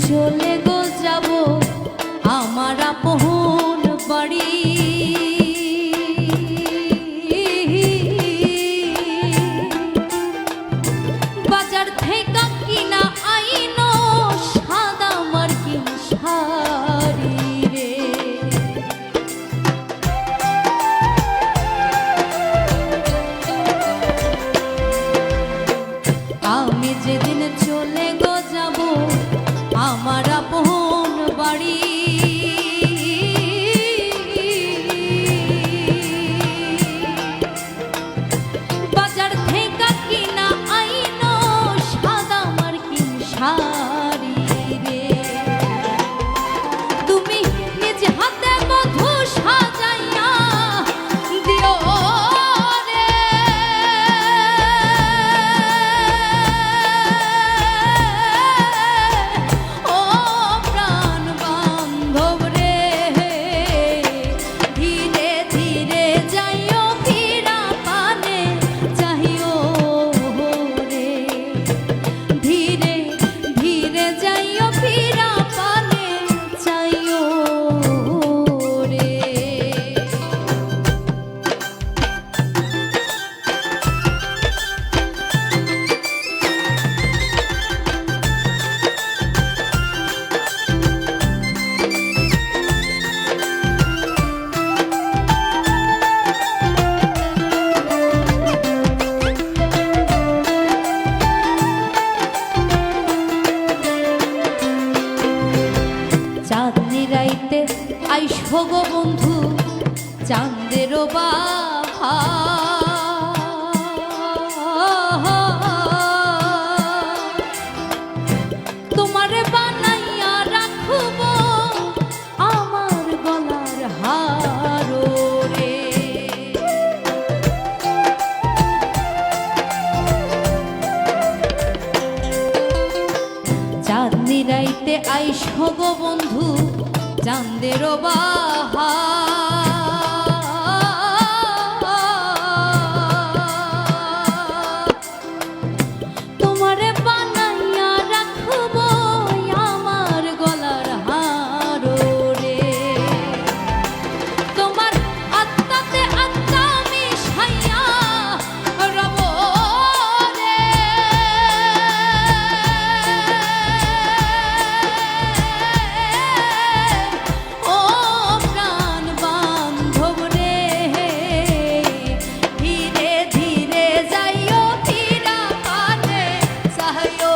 চলে গো যাব আমার আপন বাড়ি। বাজার থেকে কিনা আইনো সাদা মার্কিন শাড়ি রে। আমি যেদিন চলে গো যাব আমার আপন বাড়ি, বাজার থেকে কিনা আইনো সাদা মার্কিন শাড়ি রে। তুমি নিজ হাতে মধু সাজাইয়া দিও রে, ও প্রাণ বান্ধব রে। ধীরে ধীরে যাইও ফিরা পানে চাহিও রে, ধীরে ধীরে যাইও ফিরা পানে চাইও রে। চাঁদনি রাইতে আইসো গো বন্ধু চাঁদেরও বাহা, তোমারে বানাইয়া রাখব আমার গলার হার রে। চাঁদনি রাইতে আইসো গো বন্ধু চাঁদেরও বাহা, তোমারে বানাইয়া রাখব আমার গলার হার রে। তোমার আত্মাতে আত্মা মিশাইয়া রব রে, ও প্রাণ বান্ধব রে। ধীরে ধীরে যাইও ফিরা পানে চাহিও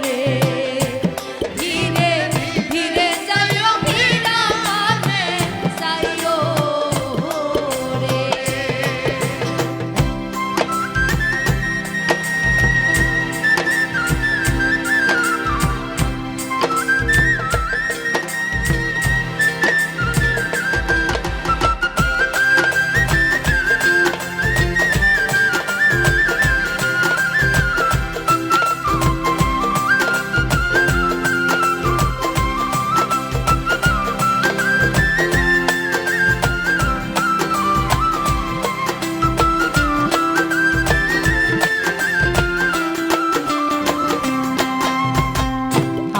রে, ধীরে ধীরে যাইও ফিরা পানে চাহিও রে।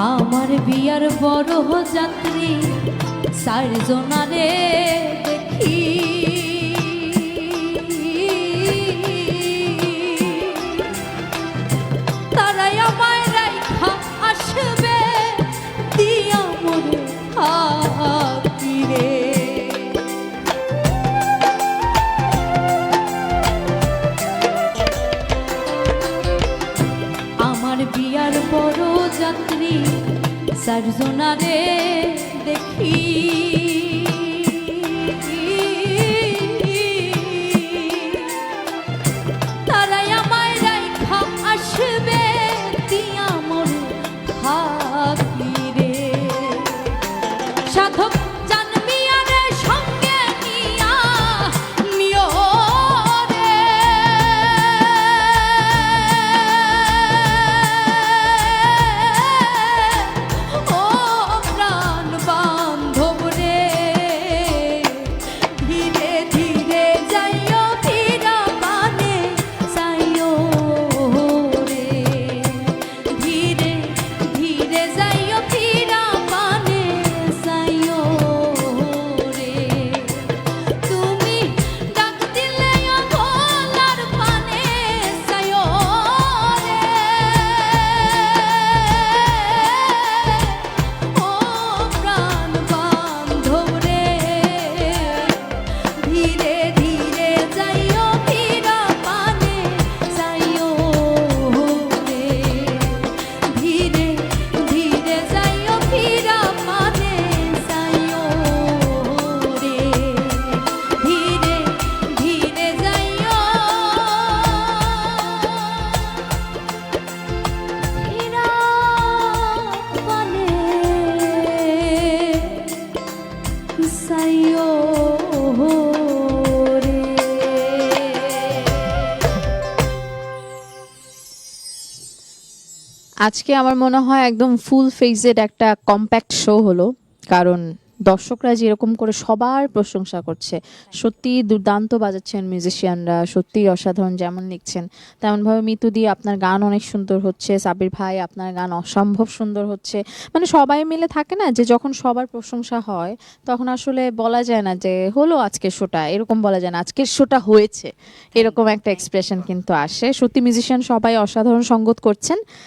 আমার বিয়ার বড় যাত্রী চারজনারে দেখি, তারাই আমায় রাইখা আসবে দিয়া মরে থাকি রে। আমার বিয়ার বড় যাত্রী চারজনারে দেখি, তারাই আমায় রাইখা আসবে দিয়া মরে থাকি রে। সাধক জানমিয়ারে সঙ্গে নিয়া নিও রে, ও প্রাণ বান্ধব রে। আজকে আমার মনে হয় একদম ফুল ফেজেড একটা কম্প্যাক্ট শো হলো, কারণ দর্শকরা যেরকম করে সবার প্রশংসা করছে, সত্যি দুর্দান্ত বাজাচ্ছেন মিউজিশিয়ানরা, সত্যি অসাধারণ, যেমন লিখছেন তেমন ভাবে মিতু দি আপনার গান অনেক সুন্দর হচ্ছে, সাবির ভাই আপনার গান অসম্ভব সুন্দর হচ্ছে। মানে সবাই মিলে থাকে না যে যখন সবার প্রশংসা হয় তখন আসলে বলা যায় না যে হলো আজকের শোটা, এরকম বলা যায় না আজকের শোটা হয়েছে, এরকম একটা এক্সপ্রেশন কিন্তু আসে। সত্যি মিউজিশিয়ান সবাই অসাধারণ সঙ্গত করছেন।